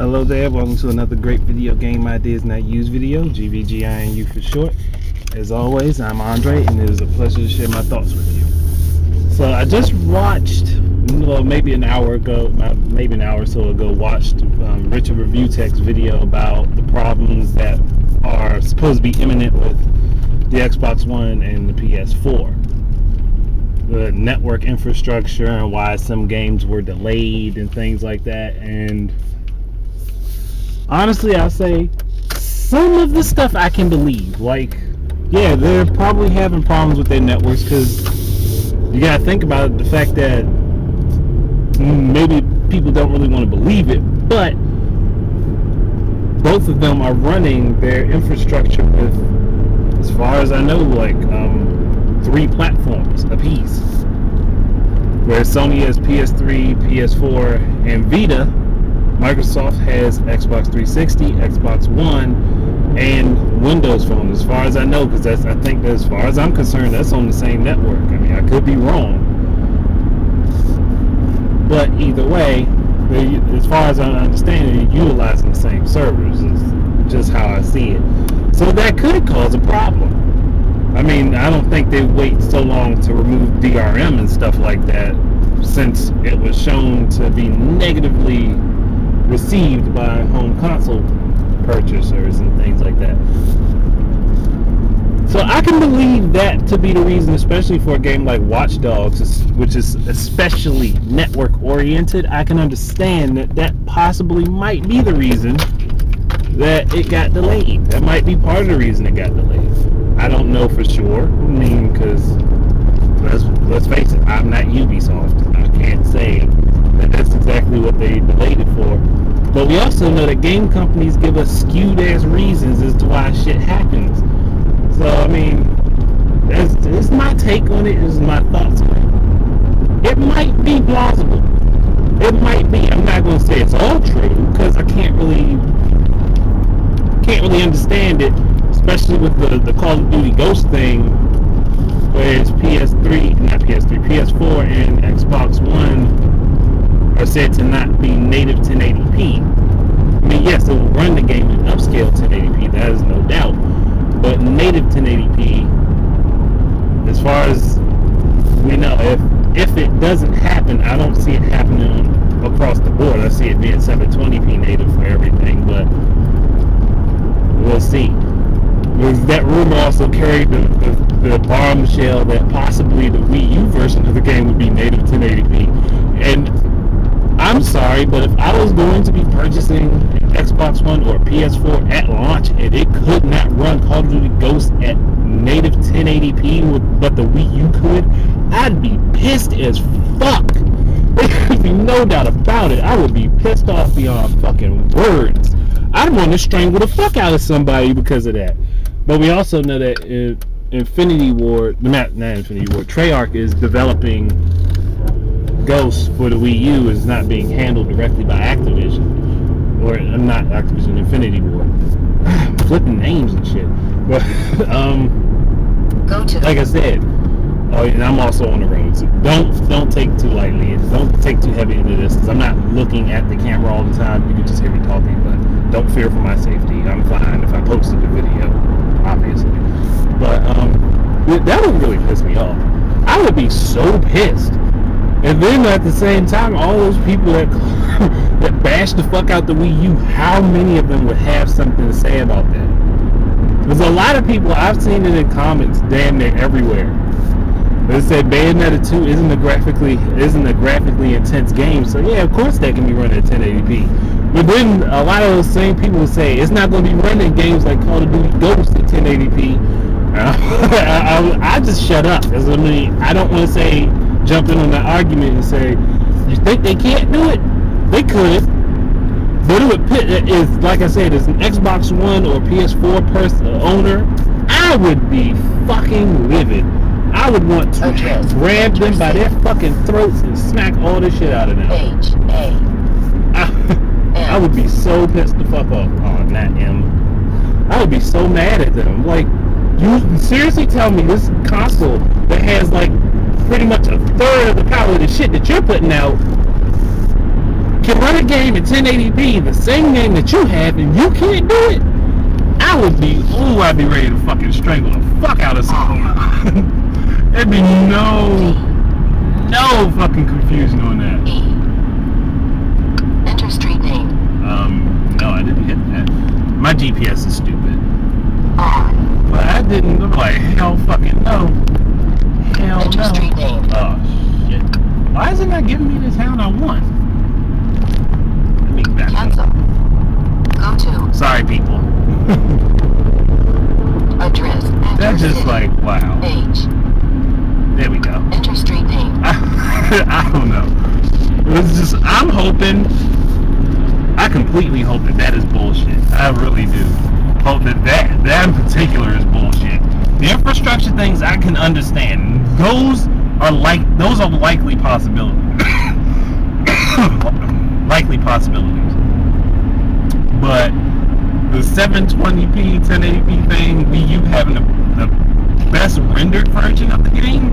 Hello there, welcome to another great video game ideas not used video, GVGINU for short. As always, I'm Andre, and it is a pleasure to share my thoughts with you. So I just watched, maybe an hour or so ago, watched Richard ReviewTech's video about the problems that are supposed to be imminent with the Xbox One and the PS4. The network infrastructure and why some games were delayed and things like that. And honestly, I'll say some of the stuff I can believe. Like, yeah, they're probably having problems with their networks because you gotta think about the fact that maybe people don't really want to believe it, but both of them are running their infrastructure with, as far as I know, like 3 platforms apiece. Where Sony has PS3, PS4, and Vita, Microsoft has Xbox 360, Xbox One, and Windows Phone. As far as I know, because I think that as far as I'm concerned, that's on the same network. I mean, I could be wrong, but either way, as far as I understand it, they're utilizing the same servers. Is just how I see it. So that could cause a problem. I mean, I don't think they wait so long to remove DRM and stuff like that, since it was shown to be negatively received by home console purchasers and things like that. So I can believe that to be the reason, especially for a game like Watch Dogs, which is especially network oriented. I can understand that possibly might be the reason that it got delayed. That might be part of the reason it got delayed. I don't know for sure. I mean, because let's face it, I'm not Ubisoft. I can't say that that's exactly what they delayed it for. But we also know that game companies give us skewed ass reasons as to why shit happens. So I mean, that's my take on it. This is my thoughts on it. It might be plausible. It might be. I'm not going to say it's all true because I can't really understand it. Especially with the Call of Duty Ghost thing, where it's PS4 and Xbox One are said to not be native 1080p. I mean, yes, it will run the game in upscale 1080p, that is no doubt. But native 1080p, as far as we know, if it doesn't happen, I don't see it happening across the board. I see it being 720p native for everything, but we'll see. That rumor also carried the bombshell that possibly the Wii U version of the game would be native 1080p. And I'm sorry, but if I was going to be purchasing an Xbox One or PS4 at launch and it could not run Call of Duty Ghost at native 1080p, but the Wii U could, I'd be pissed as fuck. There could be no doubt about it. I would be pissed off beyond fucking words. I'd want to strangle the fuck out of somebody because of that. But we also know that Treyarch is developing Ghost for the Wii U, is not being handled directly by Activision. Or not Activision, Infinity Ward. Flipping names and shit. But, like I said, and I'm also on the road, so don't take too lightly. Don't take too heavy into this, because I'm not looking at the camera all the time. You can just hear me talking, but don't fear for my safety. I'm fine if I posted the video, obviously. But that would really piss me off. I would be so pissed. And then at the same time, all those people that bash the fuck out the Wii U, how many of them would have something to say about that? There's a lot of people, I've seen it in comments damn near everywhere. They say Bayonetta 2 isn't a graphically intense game, so yeah, of course that can be run at 1080p. But then a lot of those same people will say it's not going to be running games like Call of Duty Ghost at 1080p. I just shut up, because I mean, I don't want to say jump in on that argument and say, you think they can't do it? They could, but it would is like I said, as an Xbox One or PS4 owner, I would be fucking livid. I would want to grab them by their fucking throats and smack all this shit out of them. I would be so pissed the fuck off. Oh, not M. I would be so mad at them. Like, you seriously tell me this console that has like pretty much a third of the power of the shit that you're putting out can run a game in 1080p, the same game that you have, and you can't do it, I'd be ready to fucking strangle the fuck out of someone. There'd be no fucking confusion on that. Enter street name. No, I didn't hit that. My GPS is stupid. R. But I didn't, I'm like, hell fucking no. Hell Enter no. street name. Oh, shit. Why is it not giving me the town I want? Let me back Cancel. Go to. Sorry, people. Address. That's just city. like, wow. Age. There we go. Enter street name. I don't know. It was just, I completely hope that is bullshit. I really do. Hope that in particular is bullshit. The infrastructure things I can understand. Those are likely possibilities. Likely possibilities. But the 720p, 1080p thing, Wii U having the best rendered version of the game,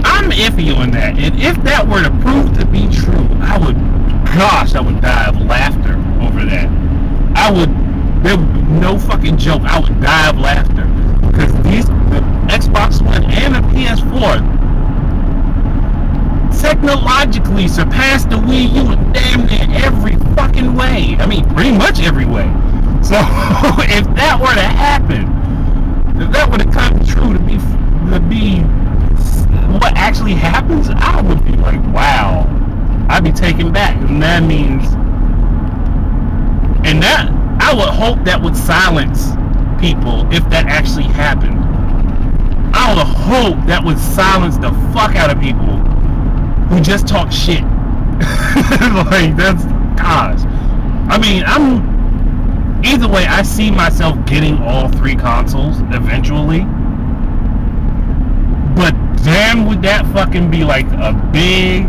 I'm iffy on that. And if that were to prove to be true, I would die of laughter over that. There would be no fucking joke, I would die of laughter. Because the Xbox One and the PS4 technologically surpassed the Wii U in damn near every fucking way. I mean, pretty much every way. So, if that were to happen, if that were to come true to be what actually happens, I would be like, wow. I'd be taken back. And that means, I would hope that would silence people if that actually happened. I would hope that would silence the fuck out of people who just talk shit. Like, that's, gosh. I mean, either way, I see myself getting all three consoles eventually. But damn, would that fucking be like a big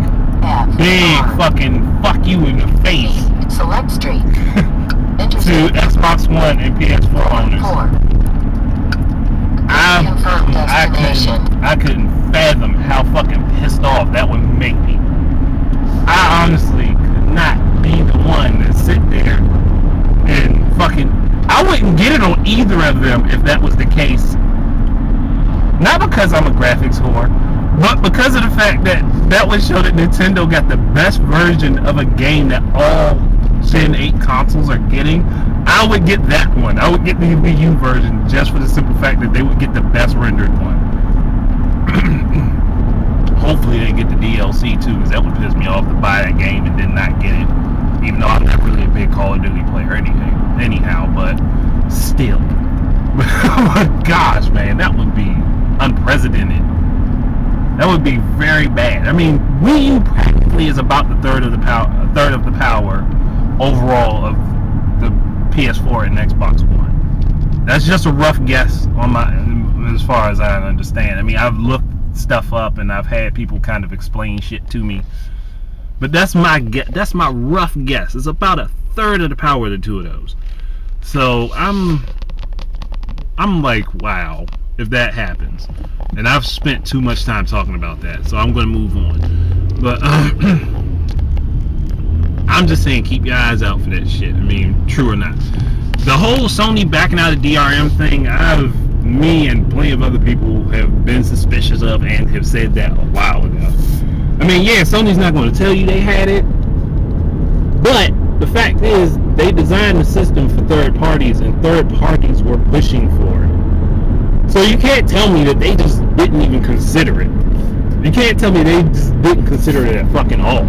fucking fuck you in the face. Select street. To Xbox One and PS4 owners. I couldn't fathom how fucking pissed off that would make me. I honestly could not be the one to sit there and fucking, I wouldn't get it on either of them if that was the case. Not because I'm a graphics whore, but because of the fact that would show that Nintendo got the best version of a game that all Gen 8 consoles are getting. I would get that one. I would get the Wii U version just for the simple fact that they would get the best rendered one. Hopefully they get the DLC too, because that would piss me off to buy that game and then not get it. Even though I'm not really a big Call of Duty player anyhow, but still. Oh gosh, man, that would be unprecedented. That would be very bad. I mean, Wii U practically is about the third of the power overall of the PS4 and Xbox One. That's just a rough guess as far as I understand. I mean, I've looked stuff up and I've had people kind of explain shit to me, but that's my rough guess. It's about a third of the power of the two of those. So I'm like, wow, if that happens. And I've spent too much time talking about that, so I'm going to move on. But I'm just saying, keep your eyes out for that shit. I mean, true or not. The whole Sony backing out of DRM thing, me and plenty of other people have been suspicious of and have said that a while ago. I mean, yeah, Sony's not going to tell you they had it, but the fact is, they designed the system for third parties, and third parties were pushing for it. So you can't tell me that they just didn't even consider it. You can't tell me they just didn't consider it at fucking all.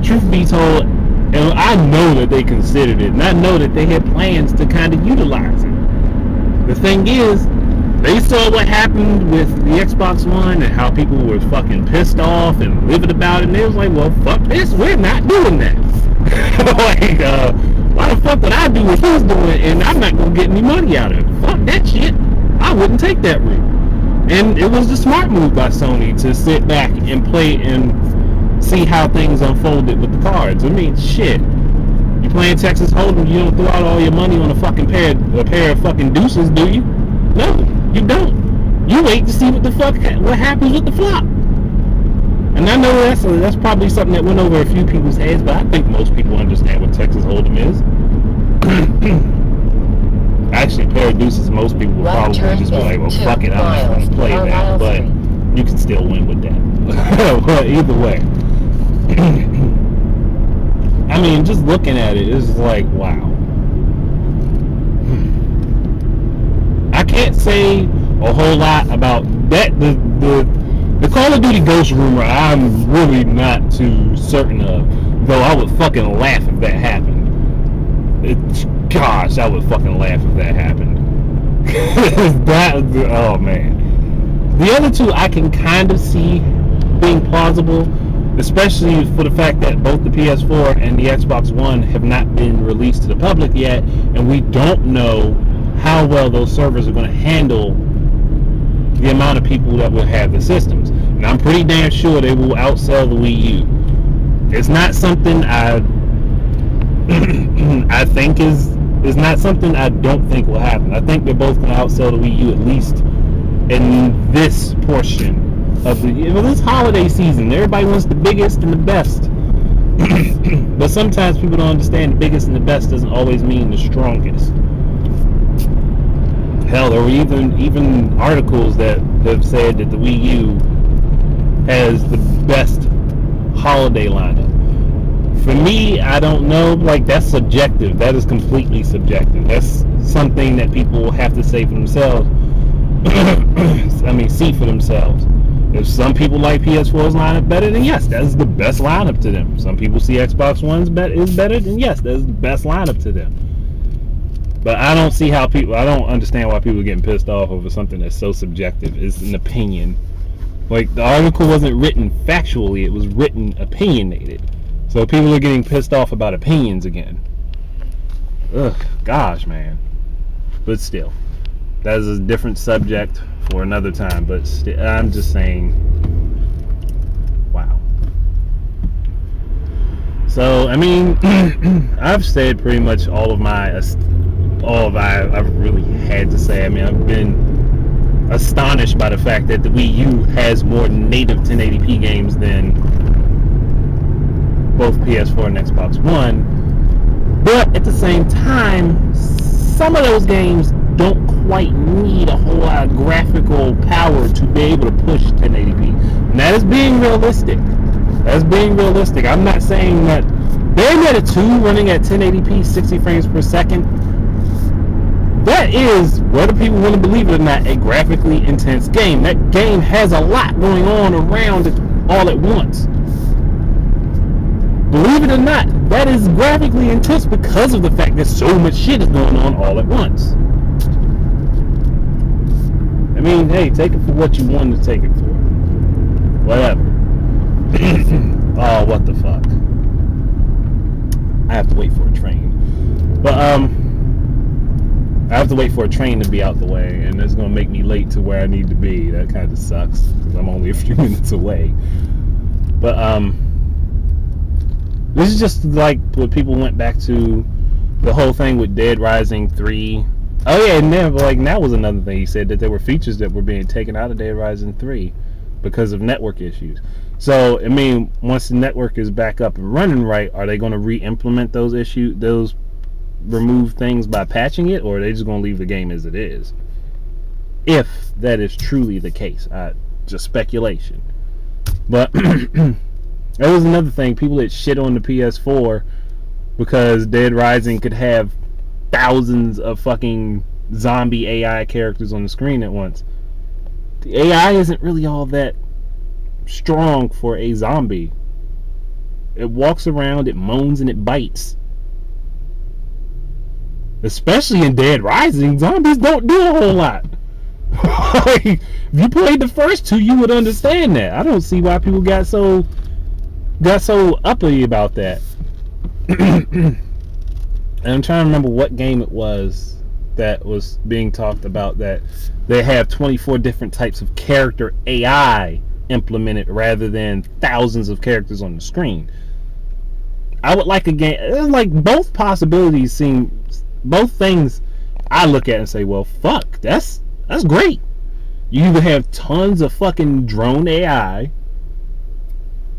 Truth be told, and I know that they considered it, and I know that they had plans to kind of utilize it. The thing is, they saw what happened with the Xbox One and how people were fucking pissed off and livid about it, and they was like, well, fuck this, we're not doing that. Like, why the fuck would I do what he's doing and I'm not gonna get any money out of it? Fuck that shit. I wouldn't take that route. And it was the smart move by Sony to sit back and play and see how things unfolded with the cards. I mean, shit. You playing Texas Hold'em, you don't throw out all your money on a pair of fucking deuces, do you? No, you don't. You wait to see what happens with the flop. And I know that's probably something that went over a few people's heads, but I think most people understand what Texas Hold'em is. Actually, Paraduces, most people will Right probably turn just be like, well, is fuck it, 2 I'm not going to play miles, that. But you can still win with that. But either way. I mean, just looking at it, it's like, wow. I can't say a whole lot about that. The Call of Duty Ghost rumor, I'm really not too certain of. Though I would fucking laugh if that happened. Gosh, I would fucking laugh if that happened. Oh man. The other two I can kind of see being plausible, especially for the fact that both the PS4 and the Xbox One have not been released to the public yet, and we don't know how well those servers are going to handle the amount of people that will have the systems. And I'm pretty damn sure they will outsell the Wii U. It's not something I think is not something I don't think will happen. I think they're both going to outsell the Wii U, at least in this portion of this holiday season. Everybody wants the biggest and the best. But sometimes people don't understand the biggest and the best doesn't always mean the strongest. Hell, there were even articles that have said that the Wii U has the best holiday lineup. For me, I don't know. Like, that's subjective. That is completely subjective. That's something that people have to say for themselves. I mean, see for themselves. If some people like PS4's lineup better, then yes, that's the best lineup to them. Some people see Xbox One's is better, then yes, that's the best lineup to them. But I don't see how I don't understand why people are getting pissed off over something that's so subjective. It's an opinion. Like, the article wasn't written factually, it was written opinionated. So people are getting pissed off about opinions again. Ugh, gosh, man. But still, that is a different subject for another time. But I'm just saying, wow. So, I mean, I've said pretty much I've really had to say. I mean, I've been astonished by the fact that the Wii U has more native 1080p games than both PS4 and Xbox One. But at the same time, some of those games don't quite need a whole lot of graphical power to be able to push 1080p. And that is being realistic. That's being realistic. I'm not saying that Bayonetta 2 running at 1080p 60 frames per second, that is, whether people want to believe it or not, a graphically intense game. That game has a lot going on around it all at once. Believe it or not, that is graphically intense because of the fact that so much shit is going on all at once. I mean, hey, take it for what you wanted to take it for. Whatever. Oh, what the fuck. I have to wait for a train. But, I have to wait for a train to be out the way, and it's going to make me late to where I need to be. That kind of sucks, because I'm only a few minutes away. But, this is just like when people went back to the whole thing with Dead Rising 3. Oh yeah, and then like that was another thing he said, that there were features that were being taken out of Dead Rising 3 because of network issues. So I mean, once the network is back up and running right, are they going to re-implement those remove things by patching it, or are they just going to leave the game as it is? If that is truly the case, just speculation. But that was another thing. People that shit on the PS4 because Dead Rising could have thousands of fucking zombie AI characters on the screen at once. The AI isn't really all that strong for a zombie. It walks around, it moans, and it bites. Especially in Dead Rising, zombies don't do a whole lot. Like, if you played the first two, you would understand that. I don't see why people got so uppity about that. And I'm trying to remember what game it was that was being talked about, that they have 24 different types of character AI implemented rather than thousands of characters on the screen. I would like a game like both possibilities seem, both things I look at and say, well, fuck, that's great. You either have tons of fucking drone AI,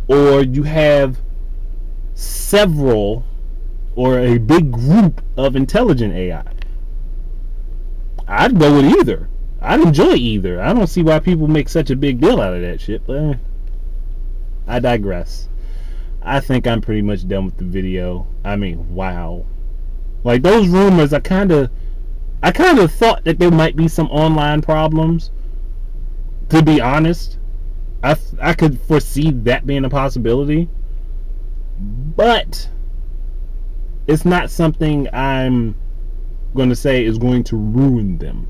or you have several or a big group of intelligent AI. I'd go with either. I'd enjoy either. I don't see why people make such a big deal out of that shit, but I digress. I think I'm pretty much done with the video. I mean, wow. Like, those rumors, I kind of thought that there might be some online problems. To be honest, I could foresee that being a possibility, but it's not something I'm going to say is going to ruin them.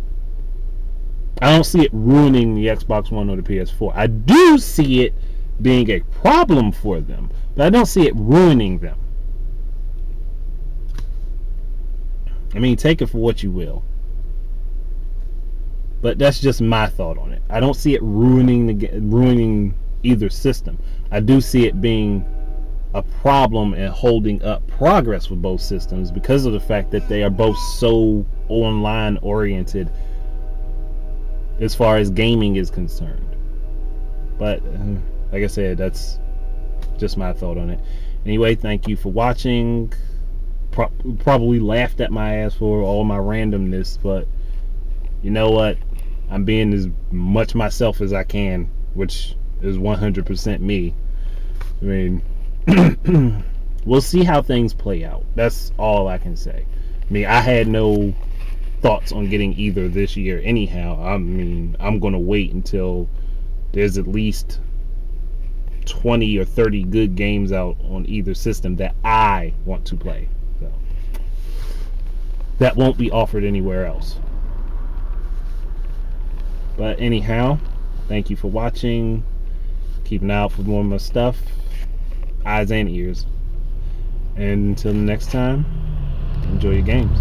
I don't see it ruining the Xbox One or the PS4. I do see it being a problem for them, but I don't see it ruining them. I mean, take it for what you will, but that's just my thought on it. I don't see it ruining either system. I do see it being a problem and holding up progress with both systems because of the fact that they are both so online oriented as far as gaming is concerned. But like I said, that's just my thought on it. Anyway, thank you for watching. Probably laughed at my ass for all my randomness, but you know what? I'm being as much myself as I can, which is 100% me. I mean, we'll see how things play out. That's all I can say. I mean, I had no thoughts on getting either this year anyhow. I mean, I'm gonna wait until there's at least 20 or 30 good games out on either system that I want to play, so that won't be offered anywhere else. But anyhow, thank you for watching. Keep an eye out for more of my stuff, eyes and ears, and until next time, enjoy your games.